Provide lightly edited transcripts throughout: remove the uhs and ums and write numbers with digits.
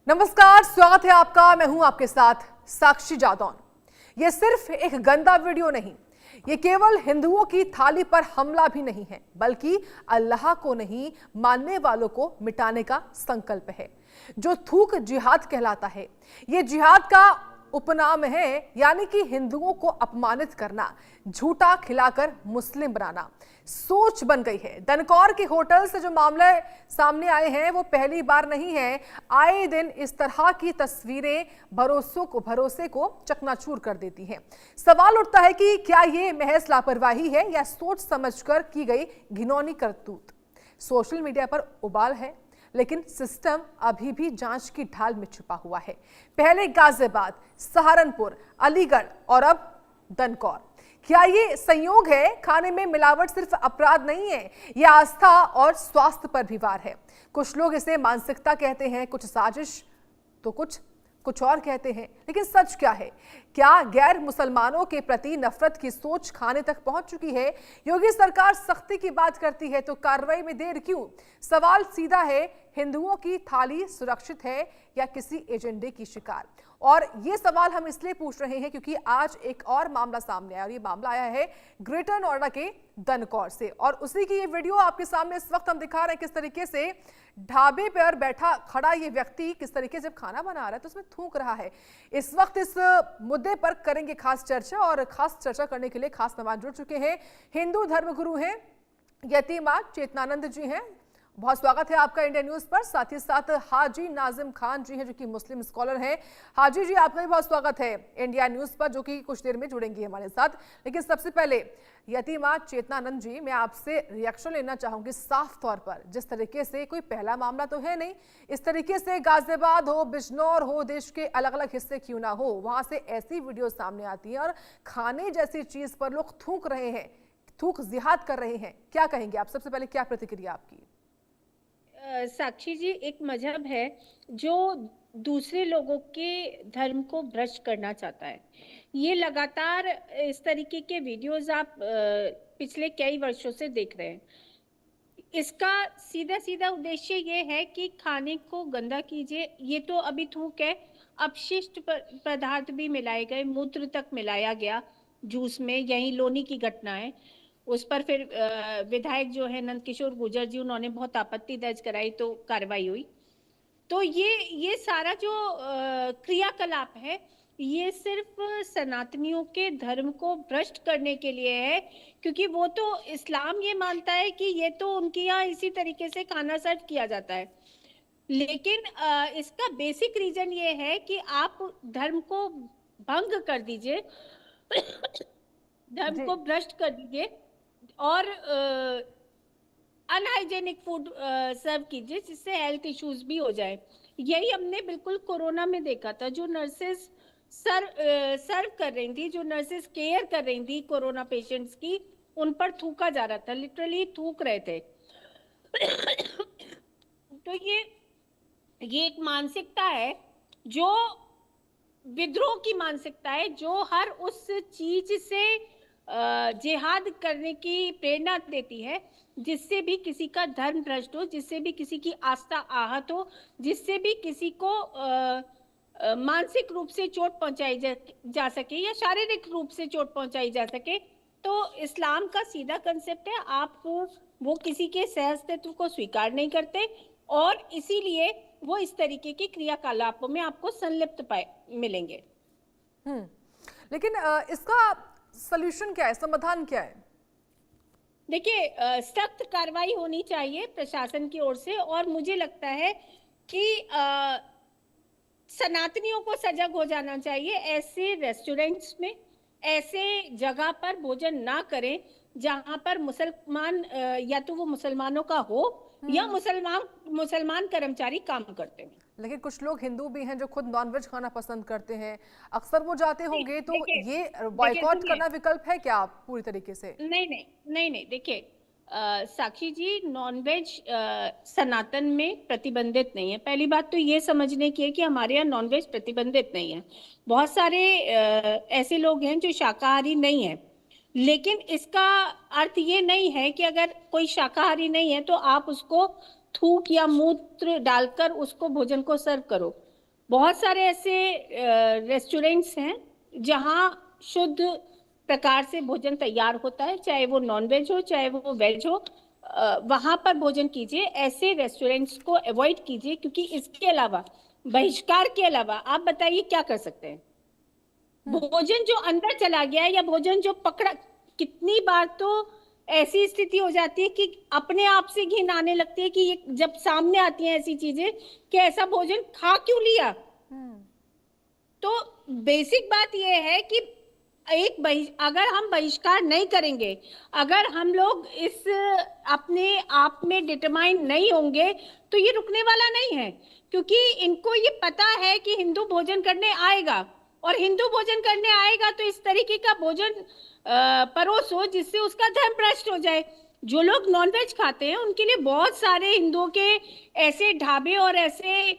नमस्कार, स्वागत है आपका। मैं हूं आपके साथ साक्षी जादौन। ये सिर्फ एक गंदा वीडियो नहीं, ये केवल हिंदुओं की थाली पर हमला भी नहीं है, बल्कि अल्लाह को नहीं मानने वालों को मिटाने का संकल्प है, जो थूक जिहाद कहलाता है। ये जिहाद का उपनाम है, यानी कि हिंदुओं को अपमानित करना, झूठा खिलाकर मुस्लिम बनाना सोच बन गई है। दनकौर के होटल से जो मामले सामने आए हैं वो पहली बार नहीं है। आए दिन इस तरह की तस्वीरें भरोसे को चकनाचूर कर देती हैं। सवाल उठता है कि क्या ये महज लापरवाही है या सोच समझकर की गई घिनौनी करतूत। सोशल मीडिया पर उबाल है, लेकिन सिस्टम अभी भी जांच की ढाल में छुपा हुआ है। पहले गाजियाबाद, सहारनपुर, अलीगढ़ और अब दनकौर। क्या ये संयोग है? खाने में मिलावट सिर्फ अपराध नहीं है, यह आस्था और स्वास्थ्य पर भी वार है। कुछ लोग इसे मानसिकता कहते हैं, कुछ साजिश, तो कुछ और कहते हैं। लेकिन सच क्या है? क्या गैर मुसलमानों के प्रति नफरत की सोच खाने तक पहुंच चुकी है? योगी सरकार सख्ती की बात करती है तो कार्रवाई में देर क्यों? सवाल सीधा है, हिंदुओं की थाली सुरक्षित है या किसी एजेंडे की शिकार? और ये सवाल हम इसलिए पूछ रहे हैं क्योंकि आज एक और मामला सामने आया, और ये मामला आया है ग्रेटर नोएडा के दनकौर से। और उसी की ये वीडियो आपके सामने इस वक्त हम दिखा रहे हैं, किस तरीके से ढाबे पर बैठा खड़ा ये व्यक्ति किस तरीके से खाना बना रहा है तो उसमें थूक रहा है। इस वक्त इस मुद्दे पर करेंगे खास चर्चा, और खास चर्चा करने के लिए खास मेहमान जुड़ चुके हैं। हिंदू धर्मगुरु हैं यतीमा चेतनानंद जी हैं, बहुत स्वागत है आपका इंडिया न्यूज पर। साथ ही साथ हाजी नाजिम खान जी हैं, जो कि मुस्लिम स्कॉलर हैं। हाजी जी, आपका भी बहुत स्वागत है इंडिया न्यूज पर, जो कि कुछ देर में जुड़ेंगी हमारे साथ। लेकिन सबसे पहले यतीमा चेतनानंद जी, मैं आपसे रिएक्शन लेना चाहूंगी साफ तौर पर। जिस तरीके से, कोई पहला मामला तो है नहीं, इस तरीके से गाजियाबाद हो, बिजनौर हो, देश के अलग अलग हिस्से क्यों ना हो, वहां से ऐसी वीडियो सामने आती है और खाने जैसी चीज पर लोग थूक रहे हैं, थूक जिहाद कर रहे हैं। क्या कहेंगे आप? सबसे पहले क्या प्रतिक्रिया आपकी? साक्षी जी, एक मजहब है जो दूसरे लोगों के धर्म को भ्रष्ट करना चाहता है। ये लगातार इस तरीके के वीडियोस आप पिछले कई वर्षों से देख रहे हैं। इसका सीधा सीधा उद्देश्य ये है कि खाने को गंदा कीजिए। ये तो अभी थूक है, अपशिष्ट पदार्थ भी मिलाए गए, मूत्र तक मिलाया गया जूस में। यही लोनी की घटना है, उस पर फिर विधायक जो है नंदकिशोर गुर्जर जी, उन्होंने बहुत आपत्ति दर्ज कराई तो कार्रवाई हुई। तो ये सारा जो क्रियाकलाप है, ये सिर्फ सनातनियों के धर्म को भ्रष्ट करने के लिए है, क्योंकि वो तो इस्लाम ये मानता है कि ये तो उनके यहाँ इसी तरीके से खाना सर्व किया जाता है। लेकिन इसका बेसिक रीजन ये है कि आप धर्म को भंग कर दीजिए, धर्म को भ्रष्ट कर दीजिए और अनहाइजेनिक फूड सर्व कीजिए, जिससे हेल्थ इश्यूज भी हो जाए। यही हमने बिल्कुल कोरोना में देखा था। जो नर्सेस सर्व कर रही थी, जो नर्सेस केयर कर रही थी कोरोना पेशेंट्स की, उन पर थूका जा रहा था, लिटरली थूक रहे थे। तो ये एक मानसिकता है, जो विद्रोह की मानसिकता है, जो हर उस चीज से जिहाद करने की प्रेरणा देती है जिससे भी किसी का धर्म भ्रष्ट हो, जिससे भी किसी की आस्था आहत हो, जिससे भी किसी को मानसिक रूप से चोट पहुंचाई जा सके या शारीरिक रूप से चोट पहुंचाई जा सके। तो इस्लाम का सीधा कंसेप्ट है, आप वो किसी के सहअस्तित्व को स्वीकार नहीं करते, और इसीलिए वो इस तरीके की क्रियाकलापों में आपको संलिप्त मिलेंगे। लेकिन इसका सॉल्यूशन क्या है, समाधान क्या है? देखिए, सख्त कार्रवाई होनी चाहिए प्रशासन की ओर से, और मुझे लगता है कि सनातनियों को सजग हो जाना चाहिए। ऐसे रेस्टोरेंट्स में, ऐसे जगह पर भोजन ना करें जहां पर मुसलमान, या तो वो मुसलमानों का हो या मुसलमान कर्मचारी काम करते हैं। लेकिन कुछ लोग हिंदू भी हैं जो खुद नॉनवेज खाना पसंद करते हैं, अक्सर वो जाते होंगे, तो ये बॉयकॉट करना विकल्प है क्या पूरी तरीके से? नहीं, देखिए साक्षी जी, नॉनवेज सनातन में प्रतिबंधित नहीं है। पहली बात तो ये समझने की है कि हमारे यहाँ नॉनवेज प्रतिबंधित नहीं है। बहुत सारे ऐसे लोग हैं जो शाकाहारी नहीं है, लेकिन इसका अर्थ ये नहीं है कि अगर कोई शाकाहारी नहीं है तो आप उसको थूक या मूत्र डालकर उसको भोजन को सर्व करो। बहुत सारे ऐसे रेस्टोरेंट्स हैं जहां शुद्ध प्रकार से भोजन तैयार होता है, चाहे वो नॉनवेज हो चाहे वो वेज हो, वहां पर भोजन कीजिए। ऐसे रेस्टोरेंट्स को अवॉइड कीजिए, क्योंकि इसके अलावा, बहिष्कार के अलावा, आप बताइए क्या कर सकते हैं। भोजन जो अंदर चला गया है या भोजन जो पकड़ा, कितनी बार तो ऐसी स्थिति हो जाती है कि अपने आप से घिन आने लगती है कि ये जब सामने आती हैं ऐसी चीजें कि ऐसा भोजन खा क्यों लिया। तो बेसिक बात यह है कि अगर हम बहिष्कार नहीं करेंगे, अगर हम लोग इस अपने आप में डिटरमाइन नहीं होंगे, तो ये रुकने वाला नहीं है। क्योंकि इनको ये पता है कि हिंदू भोजन करने आएगा, और हिंदू भोजन करने आएगा तो इस तरीके का भोजन परोसो जिससे उसका धर्म भ्रष्ट हो जाए। जो लोग नॉनवेज खाते हैं उनके लिए बहुत सारे हिंदुओं के ऐसे ढाबे और ऐसे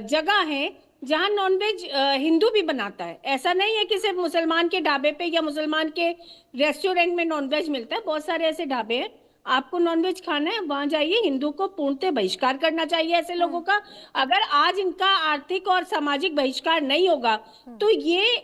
जगह हैं जहां नॉनवेज हिंदू भी बनाता है। ऐसा नहीं है कि सिर्फ मुसलमान के ढाबे पे या मुसलमान के रेस्टोरेंट में नॉनवेज मिलता है। बहुत सारे ऐसे ढाबे हैं, आपको नॉनवेज खाना है वहां जाइए। हिंदू को पूर्णतः बहिष्कार करना चाहिए ऐसे लोगों का। अगर आज इनका आर्थिक और सामाजिक बहिष्कार नहीं होगा तो ये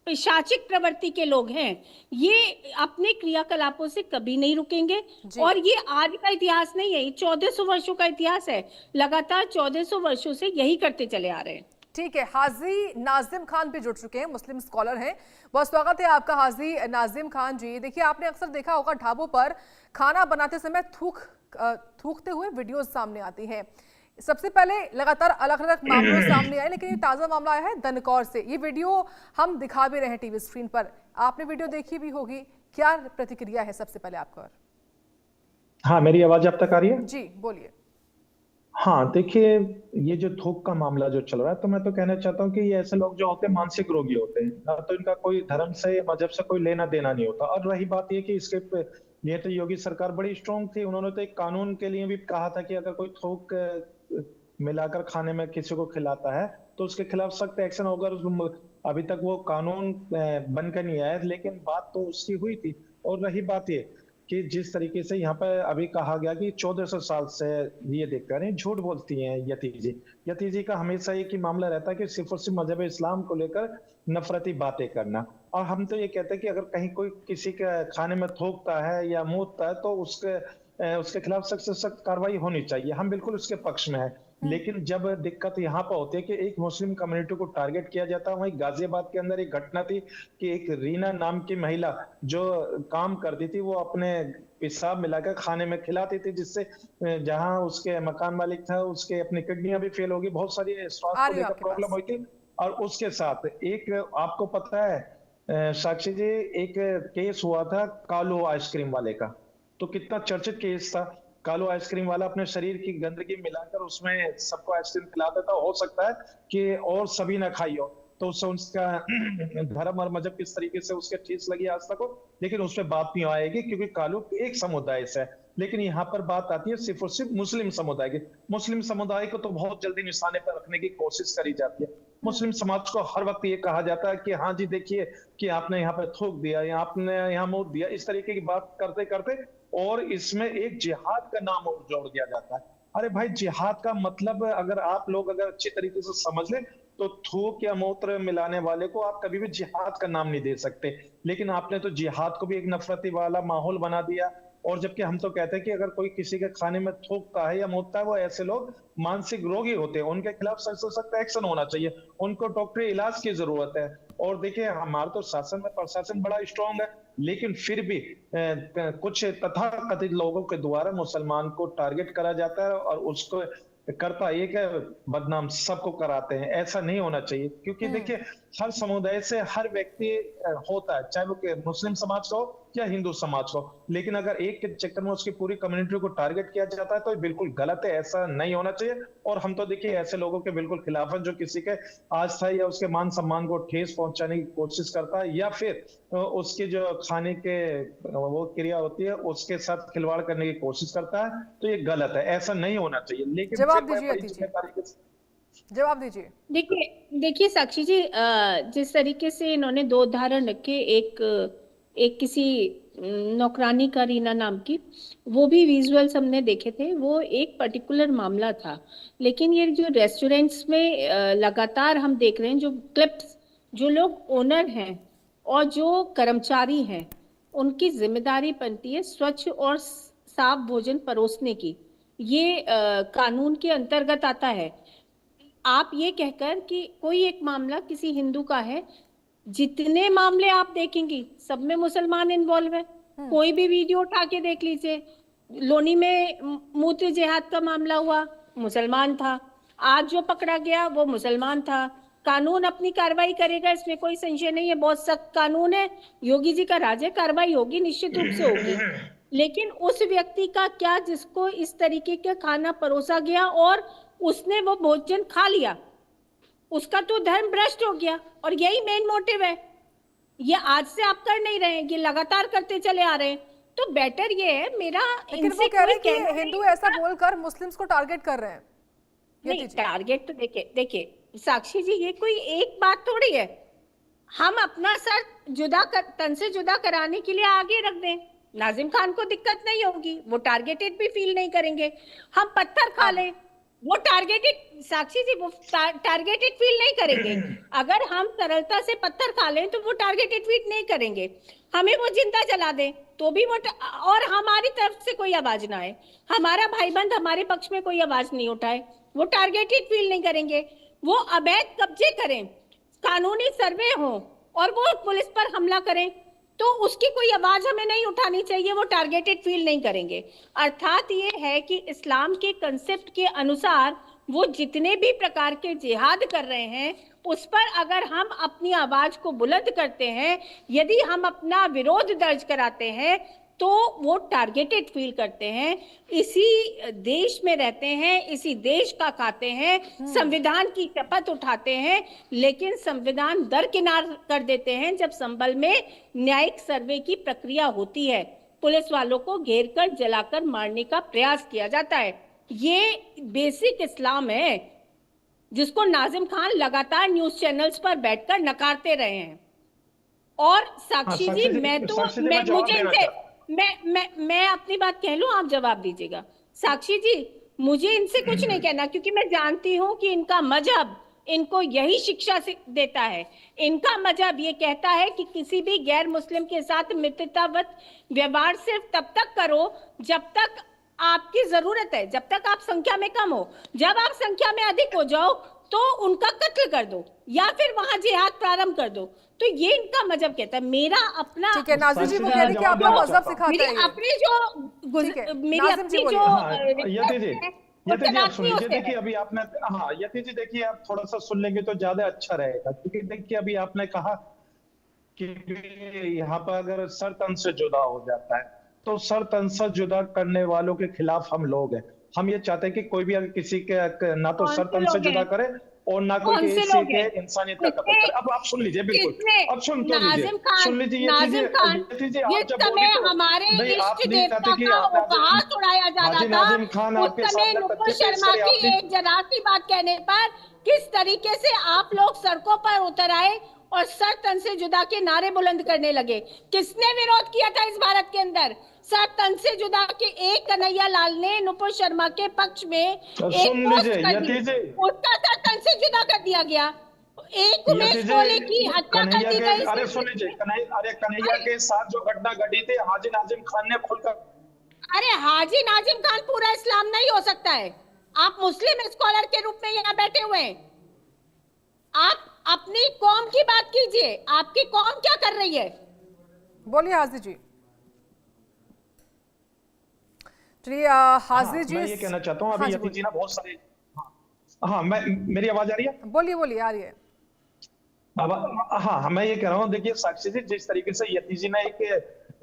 पिशाचिक प्रवृत्ति के लोग हैं, ये अपने क्रियाकलापों से कभी नहीं रुकेंगे। और ये आज का इतिहास नहीं है, ये 1400 वर्षों का इतिहास है। लगातार 1400 वर्षों से यही करते चले आ रहे हैं। ठीक है, हाजी नाजिम खान भी जुड़ चुके हैं, मुस्लिम स्कॉलर हैं। बहुत स्वागत है आपका हाजी नाजिम खान जी। देखिए, आपने अक्सर देखा होगा ढाबों पर खाना बनाते समय थूकते हुए वीडियोस सामने आती हैं। सबसे पहले लगातार अलग अलग मामलों सामने आए, लेकिन ये ताज़ा मामला आया है दनकौर से। ये वीडियो हम दिखा भी रहे हैं टीवी स्क्रीन पर, आपने वीडियो देखी भी होगी। क्या प्रतिक्रिया है सबसे पहले आपका? हाँ, मेरी आवाज आप तक आ रही है? जी बोलिए। हाँ, देखिए, ये जो थूक का मामला जो चल रहा है, तो मैं तो कहना चाहता हूँ कि ये ऐसे लोग जो होते हैं मानसिक रोगी होते हैं ना, तो इनका कोई धर्म से मजहब से कोई लेना देना नहीं होता। और रही बात ये कि ये तो योगी सरकार बड़ी स्ट्रांग थी, उन्होंने तो एक कानून के लिए भी कहा था कि अगर कोई थूक मिलाकर खाने में किसी को खिलाता है तो उसके खिलाफ सख्त एक्शन होगा। अभी तक वो कानून बनकर नहीं आया, लेकिन बात तो उसकी हुई थी। और रही बात ये कि जिस तरीके से यहाँ पर अभी कहा गया कि 1400 साल से ये देख रहे हैं, झूठ बोलती हैं यतीजी का हमेशा एक ही मामला रहता है कि सिर्फ और सिर्फ मजहब इस्लाम को लेकर नफरती बातें करना। और हम तो ये कहते हैं कि अगर कहीं कोई किसी के खाने में थूकता है या मूतता है तो उसके खिलाफ सख्त से सख्त कार्रवाई होनी चाहिए। हम बिल्कुल उसके पक्ष में है। लेकिन जब दिक्कत यहाँ पर होती है कि एक मुस्लिम कम्युनिटी को टारगेट किया जाता है। वहीं गाजियाबाद के अंदर एक घटना थी कि एक रीना नाम की महिला जो काम करती थी, वो अपने पेशाब मिलाकर खाने में खिलाती थी, जिससे जहां उसके मकान मालिक था उसके अपनी किडनियां भी फेल होगी, बहुत सारी स्वास्थ्य को लेकर प्रॉब्लम हुई थी। और उसके साथ एक, आपको पता है साक्षी जी, एक केस हुआ था कालू आइसक्रीम वाले का। तो कितना चर्चित केस था। कालू आइसक्रीम वाला अपने शरीर की गंदगी मिलाकर उसमें सबको आइसक्रीम खिलाता था। हो सकता है कि और सभी ना खाई हो, तो उससे उसका धर्म और मजहब किस तरीके से उसके ठेस लगी आज तक हो, लेकिन उस पर बात नहीं आएगी क्योंकि कालू एक समुदाय से है। लेकिन यहाँ पर बात आती है सिर्फ और सिर्फ मुस्लिम समुदाय की। मुस्लिम समुदाय को तो बहुत जल्दी निशाने पर रखने की कोशिश करी जाती है। मुस्लिम समाज को हर वक्त ये कहा जाता है कि हाँ जी देखिए कि आपने यहाँ पे थूक दिया या आपने यहाँ मुंह दिया, इस तरीके की बात करते करते और इसमें एक जिहाद का नाम और जोड़ दिया जाता है। अरे भाई, जिहाद का मतलब अगर आप लोग अगर अच्छी तरीके से समझ लें तो थूक या मूत्र मिलाने वाले को आप कभी भी जिहाद का नाम नहीं दे सकते। लेकिन आपने तो जिहाद को भी एक नफरती वाला माहौल बना दिया। और जबकि हम तो कहते हैं कि अगर कोई किसी के खाने में थूकता है या मूतता है, वो ऐसे लोग मानसिक रोगी होते हैं, उनके खिलाफ सख्त से सख्त एक्शन होना चाहिए, उनको डॉक्टरी इलाज की जरूरत है। और देखिए, हमारा तो शासन में प्रशासन बड़ा स्ट्रांग है, लेकिन फिर भी कुछ तथाकथित लोगों के द्वारा मुसलमान को टारगेट करा जाता है और उसको करता एक है, बदनाम सबको कराते हैं। ऐसा नहीं होना चाहिए, क्योंकि देखिए हर समुदाय से हर व्यक्ति होता है, चाहे वो मुस्लिम समाज का हो या हिंदू समाज का हो। लेकिन अगर एक के चक्कर में उसकी पूरी कम्युनिटी को टारगेट किया जाता है तो ये बिल्कुल गलत है, ऐसा नहीं होना चाहिए। और हम तो देखिए ऐसे लोगों के बिल्कुल खिलाफ है जो किसी के आस्था या उसके मान सम्मान को ठेस पहुंचाने की कोशिश करता है, या फिर उसकी जो खाने के वो क्रिया होती है उसके साथ खिलवाड़ करने की कोशिश करता है, तो ये गलत है, ऐसा नहीं होना चाहिए। लेकिन जवाब दीजिए। देखिए साक्षी जी, जिस तरीके से इन्होंने दो उदाहरण रखे, एक किसी नौकरानी का रीना नाम की, वो भी विजुअल्स हमने देखे थे। वो एक पर्टिकुलर मामला था, लेकिन ये जो रेस्टोरेंट्स में लगातार हम देख रहे हैं जो क्लिप्स, जो लोग ओनर हैं और जो कर्मचारी हैं, उनकी जिम्मेदारी बनती है स्वच्छ और साफ भोजन परोसने की। ये कानून के अंतर्गत आता है। आप ये कहकर कि कोई एक मामला किसी हिंदू का है, जितने मामले आप देखेंगी सब में मुसलमान इन्वॉल्व है। कोई भी वीडियो उठा के देख लीजिए। लोनी में मूत्र जिहाद का मामला हुआ, मुसलमान था। आज जो पकड़ा गया वो मुसलमान था। कानून अपनी कार्रवाई करेगा, इसमें कोई संशय नहीं है। बहुत सख्त कानून है, योगी जी का राज है, कार्रवाई होगी, निश्चित रूप से होगी। लेकिन उस व्यक्ति का क्या जिसको इस तरीके का खाना परोसा गया और उसने वो भोजन खा लिया, उसका तो धर्म भ्रष्ट हो गया। और यही मेन मोटिव है। ये आज से आप कर नहीं रहे हैं, ये लगातार करते चले आ रहे हैं। तो बेटर ये है मेरा, लेकिन वो कह रहे हैं कि हिंदू ऐसा बोलकर मुस्लिम्स को टारगेट कर रहे हैं। नहीं, टारगेट तो देखिए साक्षी जी, ये कोई एक बात थोड़ी है। हम अपना सर तन से जुदा कराने के लिए आगे रख दें, नाजिम खान को दिक्कत नहीं होगी, वो टारगेटेड भी फील नहीं करेंगे। हम पत्थर खा लें, वो टारगेटेड, साक्षी जी वो टारगेटेड फील नहीं करेंगे। अगर हम सरलता से पत्थर खा लें तो वो टारगेटेड फील नहीं करेंगे। हमें वो जिंदा जला दें तो भी वो, और हमारी तरफ से कोई आवाज ना आए, हमारा भाईबंद हमारे पक्ष में कोई आवाज नहीं उठाए, वो टारगेटेड फील नहीं करेंगे। वो अवैध कब्जे करें, कानूनी सर्वे हो और वो पुलिस पर हमला करें, तो उसकी कोई आवाज हमें नहीं उठानी चाहिए, वो टारगेटेड फील नहीं करेंगे। अर्थात ये है कि इस्लाम के कंसेप्ट के अनुसार वो जितने भी प्रकार के जिहाद कर रहे हैं, उस पर अगर हम अपनी आवाज को बुलंद करते हैं, यदि हम अपना विरोध दर्ज कराते हैं, तो वो टारगेटेड फील करते हैं। इसी देश में रहते हैं, इसी देश का खाते हैं, संविधान की शपथ उठाते हैं, लेकिन संविधान दरकिनार कर देते हैं जब संभल में न्यायिक सर्वे की प्रक्रिया होती है। पुलिस वालों को घेर कर जलाकर मारने का प्रयास किया जाता है। ये बेसिक इस्लाम है, जिसको नाजिम खान लगातार न्यूज चैनल्स पर बैठकर नकारते रहे हैं। और साक्षी जी, मैं अपनी बात कह लूं, आप जवाब दीजिएगा। साक्षी जी, मुझे इनसे कुछ नहीं कहना, क्योंकि मैं जानती हूं कि इनका मजहब इनको यही शिक्षा देता है। इनका मजहब ये कहता है कि किसी भी गैर मुस्लिम के साथ मित्रतावत व्यवहार सिर्फ तब तक करो जब तक आपकी जरूरत है, जब तक आप संख्या में कम हो। जब आप संख्या में अधिक हो जाओ तो उनका कत्ल कर दो या फिर वहां जिहाद प्रारंभ कर दो। तो ये इनका मजहब कहता है। मेरा अपना, ठीक है नाज़िर जी, वो कह रहे हैं कि आपका मजहब सिखाता है। मेरी अपनी यति जी आप सुन लीजिए। देखिए अभी आपने, हाँ यति जी देखिए आप थोड़ा सा सुन लेंगे तो ज्यादा अच्छा रहेगा, क्योंकि देखिए अभी आपने कहा कि यहाँ पर अगर सर तन से जुदा हो जाता है तो सर तन से जुदा करने वालों के खिलाफ हम लोग हैं। हम ये चाहते हैं कि कोई भी अगर किसी के ना तो सर तन से जुदा करे और ना कोई किसी के इंसानियत का कत्ल करे। अब आप सुन लीजिए, बिल्कुल अब सुन तो लीजिए, सुन लीजिए हमारे इष्ट देवता का उपहास उड़ाया जा रहा था, उस समय नुपुर शर्मा की एक जरा सी बात कहने पर किस तरीके से आप लोग सड़कों पर उतर आए और सर तन से जुदा के नारे बुलंद करने लगे। किसने विरोध किया था इस भारत के अंदर? सर तन से जुदा के एक कन्हैया लाल ने नुपुर शर्मा के पक्ष में एक पोस्ट कर दी, उसका सर तन से जुदा कर दिया गया। एक उमेश कोले की हत्या कर दी गई। अरे सुन लीजिए, कन्हैया के साथ जो घटना घटी थी, हाजी नाजिम खान ने खुलकर, अरे हाजी नाजिम खान पूरा इस्लाम नहीं हो सकता है। आप मुस्लिम स्कॉलर के रूप में यहाँ बैठे हुए हैं, आप अपनी कौम की बात कीजिए। आपकी कौम क्या कर रही है? बोलिए हाजिर जी। चलिए हाजिर जी, मैं ये कहना चाहता हूँ अभी यति जी ना बहुत सारे, हाँ मेरी आवाज आ रही है? बोलिए बोलिए, आ रही है। हाँ मैं ये कह रहा हूँ, देखिए साक्षी जी जिस तरीके से यति जी ने एक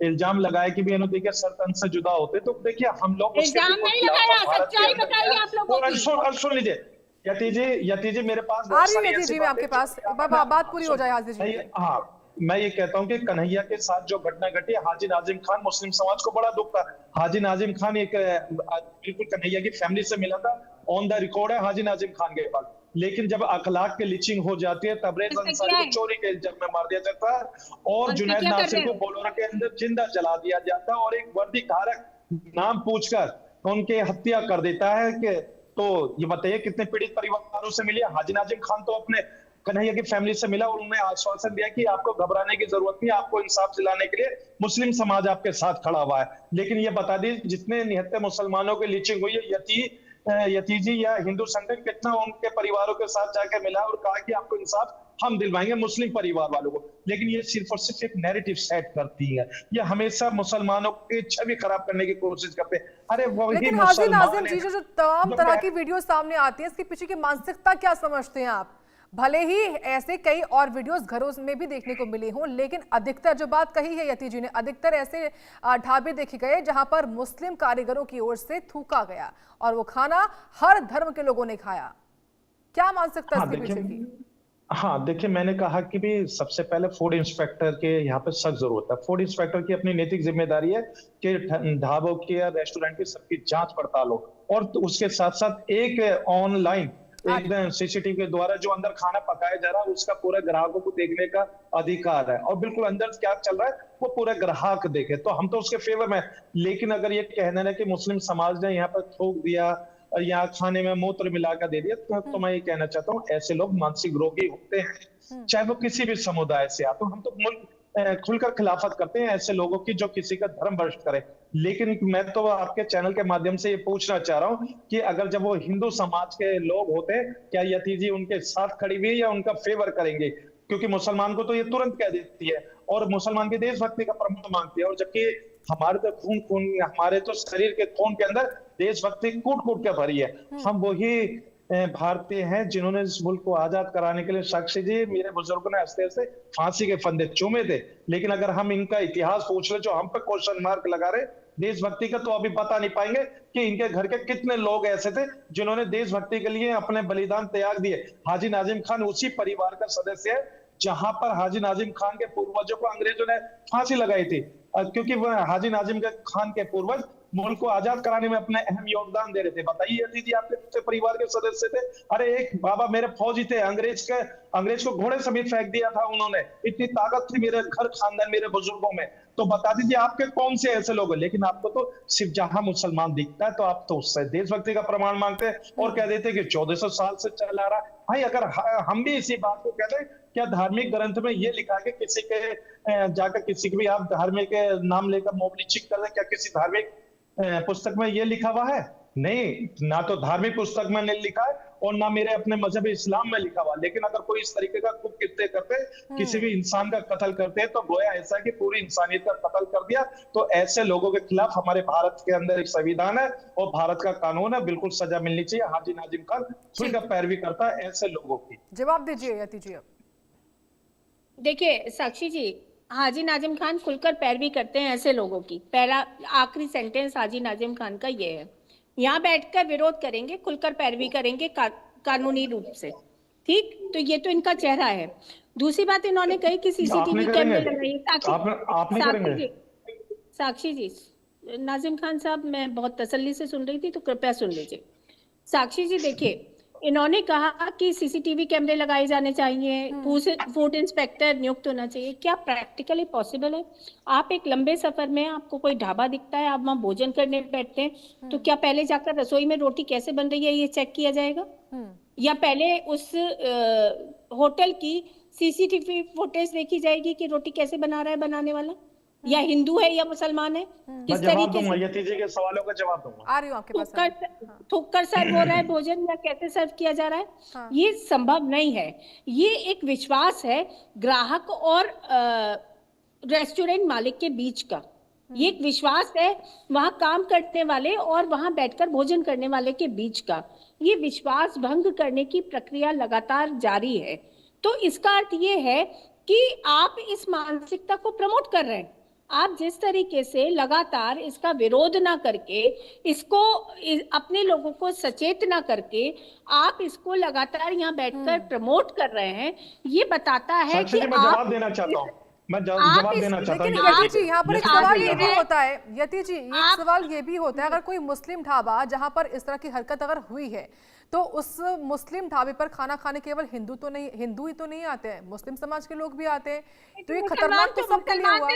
इल्जाम लगाया कि भी देखिए सर तन से जुदा होते, तो देखिए हम लोग इल्जाम नहीं लगाया, सच्चाई बताइए आप लोगों की। सुन लीजिए यति जी मेरे पास आ रही है जी, मैं आपके पास बात पूरी हो जाए हाजिर जी। हाँ मैं ये कहता हूँ कि कन्हैया के साथ जो घटना घटी, हाजी नाजिम खान, मुस्लिम समाज को बड़ा दुख था। हाजी नाजिम खान एक बिल्कुल कन्हैया की फैमिली से मिला था ऑन द रिकॉर्ड है हाजी नाजिम खान के पास। लेकिन जब अखलाक की लीचिंग हो जाती है, तबरेज अंसारी को चोरी के इल्जाम में मार दिया जाता है और जुनैद नासिर को बोलोरा के अंदर जिंदा जला दिया जाता है और एक वर्दी धारक नाम पूछकर उनके हत्या कर देता है। कि तो ये बताइए कितने पीड़ित परिवारों से मिले। हाजी नाजिम खान तो अपने कन्हैया की फैमिली से मिला और उन्होंने आश्वासन दिया कि आपको घबराने की जरूरत नहीं, आपको इंसाफ दिलाने के लिए मुस्लिम समाज आपके साथ खड़ा हुआ है। लेकिन ये बता दी जितने 79 मुसलमानों की लीचिंग हुई है, यतीजी या हिंदू संगठन कितना उनके परिवारों के साथ जाकर मिला और कहा कि आपको इंसाफ हम दिलवाएंगे मुस्लिम परिवार वालों को। लेकिन ये सिर्फ और सिर्फ एक नैरेटिव सेट करती है, ये हमेशा मुसलमानों की छवि खराब करने की कोशिश करते हैं। अरे वही लेकिन हाजी नाजिम जी जो तमाम तरह की जो वीडियो सामने आती है, इसके पीछे की मानसिकता क्या समझते हैं आप? भले ही ऐसे कई और वीडियोस घरों में भी देखने को मिले हों, लेकिन अधिकतर जो बात कही है यती जी ने, अधिकतर ऐसे ढाबे देखे गए जहां पर मुस्लिम कारीगरों की ओर से थूका गया और वो खाना हर धर्म के लोगों ने खाया। क्या मानसिकता इसके पीछे थी? हाँ देखिए, मैंने कहा कि भी सबसे पहले फूड इंस्पेक्टर के यहाँ पे सख्त जरूरत है। फूड इंस्पेक्टर की अपनी नैतिक जिम्मेदारी है कि ढाबों की या रेस्टोरेंट की सबकी जांच पड़ताल हो और तो उसके साथ साथ एक ऑनलाइन एकदम सीसीटीवी के द्वारा जो अंदर खाना पकाया जा रहा है उसका पूरा ग्राहकों को देखने का अधिकार है और बिल्कुल अंदर क्या चल रहा है वो पूरा ग्राहक देखे। तो हम तो उसके फेवर में। लेकिन अगर ये कहना है कि मुस्लिम समाज ने यहाँ पर थूक दिया और यहाँ खाने में मूत्र मिलाकर दे दिया, तो मैं ये कहना चाहता हूँ ऐसे लोग मानसिक रोगी होते हैं, चाहे वो किसी भी समुदाय से आते। हम तो मुल्क खुलकर खिलाफत करते हैं ऐसे लोगों की जो किसी का धर्म भ्रष्ट करे। लेकिन मैं तो आपके चैनल के माध्यम से ये पूछना चाह रहा हूँ कि अगर जब वो हिंदू समाज के लोग होते हैं, क्या यतीजी उनके साथ खड़ी हुई या उनका फेवर करेंगे? क्योंकि मुसलमान को तो ये तुरंत कह देती है और मुसलमान की देशभक्ति का प्रमाण मांगती है, और जबकि हमारे तो खून हमारे तो शरीर के खून के अंदर देशभक्ति कूट कूट के भरी है। हम वही भारतीय हैं जिन्होंने इस मुल्क को आजाद कराने के लिए, साक्षी जी मेरे बुजुर्गों ने हंसते हंसते फांसी के फंदे चूमे थे। लेकिन अगर हम इनका इतिहास पूछ ले जो हम पे क्वेश्चन मार्क लगा रहे देशभक्ति का, तो अभी बता नहीं पाएंगे कि इनके घर के कितने लोग ऐसे थे जिन्होंने देशभक्ति के लिए अपने बलिदान त्याग दिए। हाजी नाजिम खान उसी परिवार का सदस्य है जहां पर हाजी नाजिम खान के पूर्वजों को अंग्रेजों ने फांसी लगाई थी, क्योंकि वह हाजी नाजिम खान के पूर्वज मुल्क को आजाद कराने में अपने अहम योगदान दे रहे थे। बताइए दीजिए आपके परिवार के सदस्य थे? अरे एक बाबा मेरे फौजी थे, अंग्रेज को घोड़े समेत फेंक दिया था उन्होंने, इतनी ताकत थी मेरे घर खानदान मेरे बुजुर्गों में। तो बता दीजिए आपके कौन से ऐसे लोग हैं? लेकिन आपको तो सिर्फ जहां मुसलमान दिखता है तो आप तो उससे देशभक्ति का प्रमाण मांगते हैं और कह देते हैं कि 1400 साल से चला रहा है। भाई अगर हम भी इसी बात को कहते हैं, क्या धार्मिक ग्रंथ में ये लिखा है कि किसी के जाकर किसी के भी आप धार्मिक नाम लेकर मोबलिचिक कर रहे? क्या किसी धार्मिक पुस्तक में ये लिखा हुआ है? नहीं, ना तो धार्मिक पुस्तक में नहीं लिखा है और ना मेरे अपने मजहब इस्लाम में लिखा हुआ। लेकिन अगर कोई इस तरीके का कुकृत्य करते, किसी भी इंसान का कत्ल करते हैं, तो गोया ऐसा है कि पूरी इंसानियत का कत्ल कर दिया। तो ऐसे लोगों के खिलाफ हमारे भारत के अंदर एक संविधान है और भारत का कानून है, बिल्कुल सजा मिलनी चाहिए। हाजी नाजिम खान खुलकर पैरवी करता है ऐसे लोगों की। जवाब दीजिए यती जी। देखिए साक्षी जी, हाजी नाजिम खान खुलकर पैरवी करते हैं ऐसे लोगों की। पहला आखिरी सेंटेंस हाजी नाजिम खान का ये है, यहाँ बैठकर विरोध करेंगे, खुलकर पैरवी करेंगे कानूनी रूप से। ठीक, तो ये तो इनका चेहरा है। दूसरी बात इन्होंने कही कि सीसीटीवी कैमरे लगाइए। साक्षी जी, नाजिम खान साहब मैं बहुत तसल्ली से सुन रही थी, तो कृपया सुन लीजिए। साक्षी जी देखिए, इन्होंने कहा कि सीसीटीवी कैमरे लगाए जाने चाहिए, फूड इंस्पेक्टर नियुक्त होना चाहिए। क्या प्रैक्टिकली पॉसिबल है? आप एक लंबे सफर में, आपको कोई ढाबा दिखता है, आप वहां भोजन करने बैठते हैं, तो क्या पहले जाकर रसोई में रोटी कैसे बन रही है ये चेक किया जाएगा? या पहले उस होटल की सीसीटीवी फुटेज देखी जाएगी कि रोटी कैसे बना रहा है बनाने वाला, या हिंदू है या मुसलमान है, किस तरीके से? यतीजी के सवालों का जवाब दूंगा। आ रही हूं आपके पास। थूककर सर्व हो रहा है भोजन या कैसे सर्व किया जा रहा है? हाँ। ये संभव नहीं है। ये एक विश्वास है ग्राहक और रेस्टोरेंट मालिक के बीच का। ये एक विश्वास है वहां काम करने वाले और वहां बैठकर भोजन करने वाले के बीच का। ये विश्वास भंग करने की प्रक्रिया लगातार जारी है। तो इसका अर्थ ये है कि आप इस मानसिकता को प्रमोट कर रहे हैं। आप जिस तरीके से लगातार इसका विरोध ना करके, इसको अपने लोगों को सचेत ना करके आप इसको लगातार यहाँ बैठकर प्रमोट कर रहे हैं, ये बताता है कि मैं जवाब देना चाहता हूँ। मैं आप जवाब इस- देना चाहता लेकिन हूँ यति जी यहाँ पर एक यति सवाल जी, ये भी हाँ। होता है, यति जी एक आप- सवाल ये भी होता है, अगर कोई मुस्लिम ढाबा जहाँ पर इस तरह की हरकत अगर हुई है तो उस मुस्लिम ढाबे पर खाना खाने केवल हिंदू ही तो नहीं आते हैं, मुस्लिम समाज के लोग भी आते हैं, तो ये खतरनाक तो सबके लिए हुआ।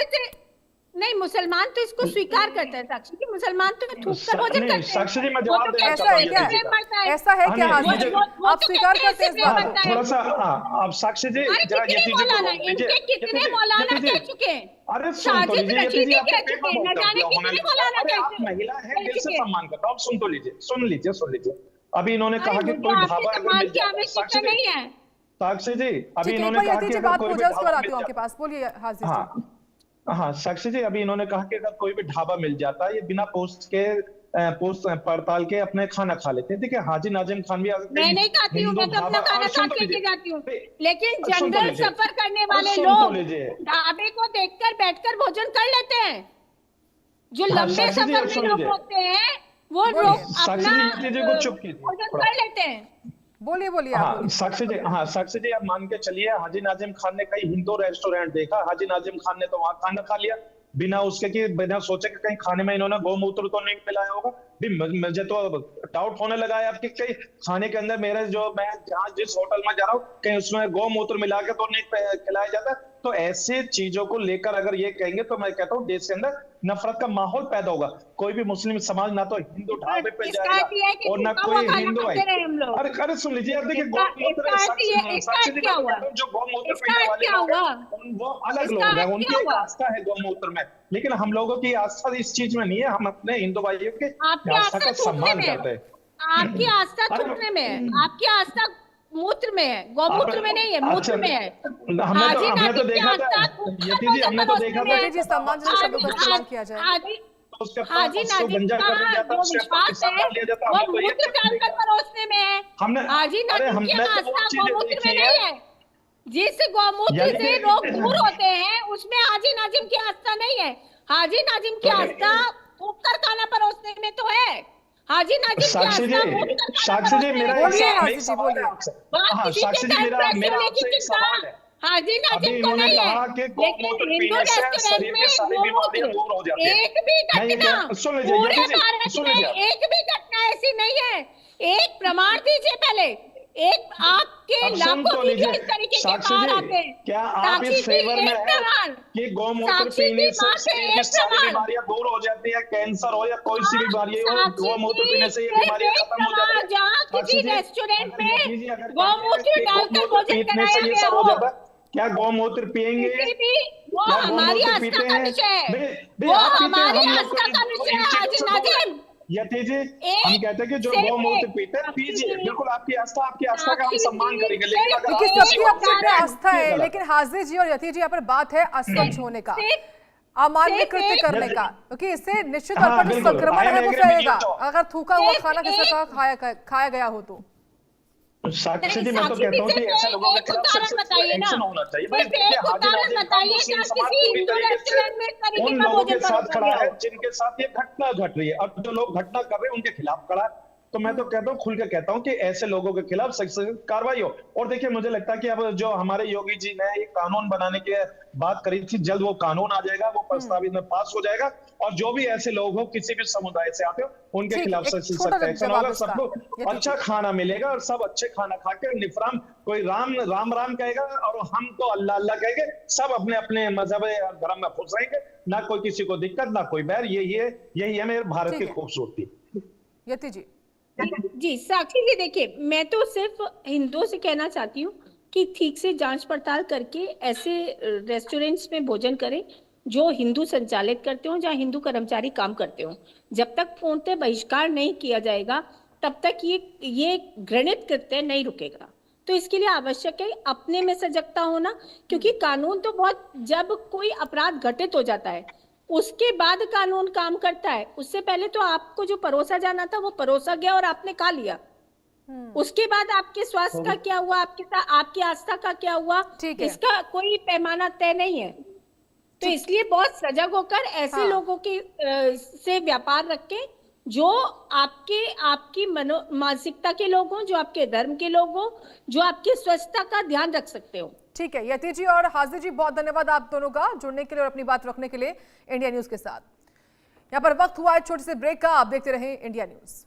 नहीं, मुसलमान तो इसको स्वीकार करते हैं साक्षी जी, मुसलमान तो थूक कर भोजन नहीं, करते हैं। साक्षी जी, मैं वो जवाब तो देना कैसे चाहता हूँ, इससे क्या? प्रेम बढ़ता है? ऐसा है हाँ, क्या नहीं, हाजिर मुझे- जी? वो आप तो स्वीकार कहते हैं करते हैं इस इससे बात प्रेम को? बढ़ता है। थोड़ा सा आप साक्षी जी अरे जरा कितने यति जी को मौलाना बोलो, इनके यति कितने जी, मौलाना यति जी, कह चुके हैं, अरे सुन तो साजिद लीजिए यति रशीदी जी, आपके कह पेट चुके में हैं, बहुत न जाने दर्द होने कितने लगा। मौलाना अरे कह आप महिला है, दिल से चुके हैं। सम्मान करता हूँ, आप सुन तो लीजिए, सुन लीजिए। अभी इन्होंने अरे कहा कि मुझे कोई आपके ढाबा अगर सम्मान मिल की जाता है, आवश्यकता साक्षी नहीं जी, है। साक्षी जी, अभी ठीक है, एक इन्होंने बार कहा यति कि जी अगर बात कोई को भी जल्द ढाबा कराती मिल हूँ आपके जाता पास, बोलिए हाजिर जी। हाँ हाँ साक्षी जी, अभी इन्होंने कहा कि अगर कोई भी ढाबा मिल जाता है, ये बिना पोस्ट पड़ताल के अपने खाना खा लेते हैं। ठीक है, हाजी नाजिम खान भी अगर मैं कहीं नहीं खाती हूँ, हिंदू मैं तो अपना ढाबा, खाना और खा सुन तो के लीजिए, जाती हूँ, अरे, लेकिन सुन तो जनरल लीजिए, सफर करने अरे वाले सुन तो लोग लीजिए। ढाबे को देखकर बैठकर भोजन कर लेते हैं। जो हाँ लंबे साक्षी जी, सफर अब में सुन लोग लीजिए, होते हैं वो बोलिए। लोग साक्षी अपना जी यति जी को चुप कीजिए भोजन थोड़ा। कर लेते हैं। बोलिए बोलिए आप बोलिए। हाँ साक्षी जी, आप मान के चलिए, हाजी नाजिम खान ने कई हिंदू रेस्टोरेंट देखा, हाजी नाजिम खान ने तो वहां खाना खा लिया बिना उसके कि बिना सोचे कि कहीं खाने में इन्होंने गौमूत्र तो नहीं मिलाया होगा। भी मुझे तो डाउट होने लगा है आपके कहीं खाने के अंदर, मेरे जो मैं जहाँ जिस होटल में जा रहा हूँ कहीं उसमें गौमूत्र मिला के तो नहीं खिलाया जाता। तो ऐसे चीजों को लेकर अगर ये कहेंगे तो मैं कहता हूँ देश के अंदर नफरत का माहौल पैदा होगा। कोई भी मुस्लिम समाज ना तो हिंदू ढाबे पे इसका जाएगा अर्थ ये है कि और ना भूखा हुआ कोई खाना हिंदू खाते रहे हम लोग। अरे अरे सुन लीजिए, अब देखिए इसका गौमूत्र अर्थ ये, इसका साक्षी अर्थ जी, क्या मैं तो हुआ? कहता हूँ जो गौमूत्र इसका पीने अर्थ वाले क्या लोग हुआ? हैं वो अलग इसका लोग हैं, अर्थ उनकी क्या एक हुआ? आस्था है गौमूत्र में, लेकिन हम लोगों की आस्था इस चीज में नहीं है। हम अपने हिंदू भाइयों के आपकी आस्था आस्था का थूकने सम्मान में करते है, हैं। आपकी आस्था अरे थूकने में है, आपकी आस्था मूत्र में है, गौमूत्र में नहीं है, मूत्र अच्छा, में है। हमने हाजी तो नाजिम की देखा था आस्था थूककर यति जी, भोजन हमने तो परोसने देखा में था है। यति जी, सम्मानजनक शब्दों का इस्तेमाल किया जाए। तो उसके हाजी उसको नाजिम गंजा कर दिया का जाता, जो उसके ऊपर विश्वास पिस्सा है डाल दिया जाता। वो हमने तो ये मूत्र चीज डालकर देखा। परोसने में है। हमने हाजी अरे नाजिम की हमने तो वो आस्था चीजें गौमूत्र में देखी नहीं है। है। जिस गौमूत्र यानी से कि लोग दूर होते हैं उसमें हाजी नाजिम की आस्था नहीं है। हाजी नाजिम की तो आस्था थूककर खाना परोसने में तो है। हाजी नाजिम की साक्षी आस्था जी, मूत्रकर खाना साक्षी जी, परोसने मेरा में एक नहीं बोलिए है। मेरा हाजी एक जी, सवाल है बोलिए। आपसे। बात हाँ किसी साक्षी के जी, टाइम मेरा प्रेस मेरा होने की आपसे एक चिंता सवाल है। हाजी अभी नाजिम को इन्होंने नहीं है, कहा कि लेकिन गौमूत्र हिंदू पीने से रेस्टोरेंट शरीर की में सारी बीमारियां गौमूत्र दूर हो जाती है। एक भी मैं ये घटना, सुन लीजिए पूरे यति जी, भारत सुन में लीजिए आप। एक भी घटना ऐसी नहीं है। एक प्रमाण दीजिए पहले। एक आपके अब सुन लाखों तो वीडियो लीजिए इस तरीके के साक्षी बाहर जी, आते हैं। क्या आप साक्षी इस जी फेवर में एक है प्रमाण, कि गौमूत्र साक्षी पीने जी से मात्र शरीर की एक सारी प्रमाण, बीमारियां दूर हो जाती है, कैंसर हो या कोई सी हाँ, बीमारी हो, साक्षी गौमूत्र जी पीने से ये सिर्फ बीमारियां एक खत्म हो जाती प्रमाण, है। जहाँ साक्षी किसी जी, रेस्टोरेंट अगर में यति जी अगर कहेंगे गौमूत्र कि डालकर गौमूत्र भोजन पीने कराया से ये गया सब हो हो, जाता है, क्या गौमूत्र पिएंगे? किसी भी, वो क्या हमारी गौमूत्र आस्था पीते का हैं? विषय है, भाई वो आप पीते हैं, हमारी हम लोग आस्था का विषय इन है। चीजों हाजी से दूर है। नाजिम यति जी, हम एक कहते हैं कि जो सिर्फ गौमूत्र एक, पीते हैं साक्षी पीजिए, जी, बिल्कुल आपकी आस्था का हम साक्षी सम्मान जी करेंगे, लेकिन सिर्फ अगर देखिए, आप किसी सबकी को अपनी अपनी उदाहरण, आस्था है, गलत। लेकिन हाजिर जी और यति जी यहाँ पर बात है अस्वच्छ होने का, सिर्फ अमान्य सिर्फ कृत्य एक, करने का, क्योंकि इससे निश्चित तौर हाँ, पर जो बिल्कुल, संक्रमण I am है वो agree with you फैलेगा तो। अगर थूका हुआ सिर्फ खाना किसी एक, का खाया गया हो तो। साक्षी नहीं, जी, मैं तो साक्षी कहता हूँ जी कि सिर्फ ऐसे लोगों के एक खिलाफ उदाहरण सख्त बताइए ना, एक्शन होना चाहिए। भाई सिर्फ देखिए, एक हाजी उदाहरण नाजिम खान बताइए कि मुस्लिम आप समाज किसी पूरी हिंदू तरीके से रेस्टोरेंट में इस तरीके उन का लोगों के भोजन साथ परोसा खड़ा गया है हो। जिनके साथ ये घटना घट रही है। अब जो लोग घटना कर रहे हैं उनके खिलाफ खड़ा है। तो मैं तो कहता हूँ, खुल के कहता हूँ कि ऐसे लोगों के खिलाफ सख्त कार्रवाई हो। और देखिए, मुझे लगता है कि अब जो हमारे योगी जी ने एक कानून बनाने की बात करी थी, जल्द वो कानून आ जाएगा, वो प्रस्तावित में पास हो जाएगा। और जो भी ऐसे लोग हो, किसी भी समुदाय से आते हो, उनके ठीक, खिलाफ एक सख्त छोटा सा एक्शन जवाब होगा। इसका, सबको यति जी। अच्छा खाना मिलेगा और सब अच्छे खाना खा के निफराम, कोई राम राम राम कहेगा और हम तो अल्लाह अल्लाह कहेंगे। सब अपने अपने मजहब धर्म में खुश रहेंगे, ना कोई किसी को दिक्कत, ना कोई बैर। यही है मेरे भारत ठीक की है। खूबसूरती। यति जी, जी साक्षी जी, देखिए मैं तो सिर्फ हिंदुओं से कहना चाहती हूँ कि ठीक से जांच पड़ताल करके ऐसे रेस्टोरेंट्स में भोजन करें जो हिंदू संचालित करते हो, जहाँ हिंदू कर्मचारी काम करते हो। जब तक पूर्णतः बहिष्कार नहीं किया जाएगा तब तक ये घृणित कृत्य नहीं रुकेगा। तो इसके लिए आवश्यक है अपने में सजगता होना, क्योंकि कानून तो बहुत, जब कोई अपराध घटित हो जाता है उसके बाद कानून काम करता है। उससे पहले तो आपको जो परोसा जाना था वो परोसा गया और आपने खा लिया। उसके बाद आपके स्वास्थ्य का क्या हुआ, आपकी आस्था का क्या हुआ, ठीक है। इसका कोई पैमाना तय नहीं है। तो इसलिए बहुत सजग होकर ऐसे हाँ। लोगों के से व्यापार रखें जो आपकी मानसिकता के लोग हों, जो आपके धर्म के लोग हों, जो आपकी स्वच्छता का ध्यान रख सकते हो। ठीक है, यति जी और हाजिर जी, बहुत धन्यवाद आप दोनों का जुड़ने के लिए और अपनी बात रखने के लिए इंडिया न्यूज के साथ। यहाँ पर वक्त हुआ है छोटे से ब्रेक का, आप देखते रहें इंडिया न्यूज।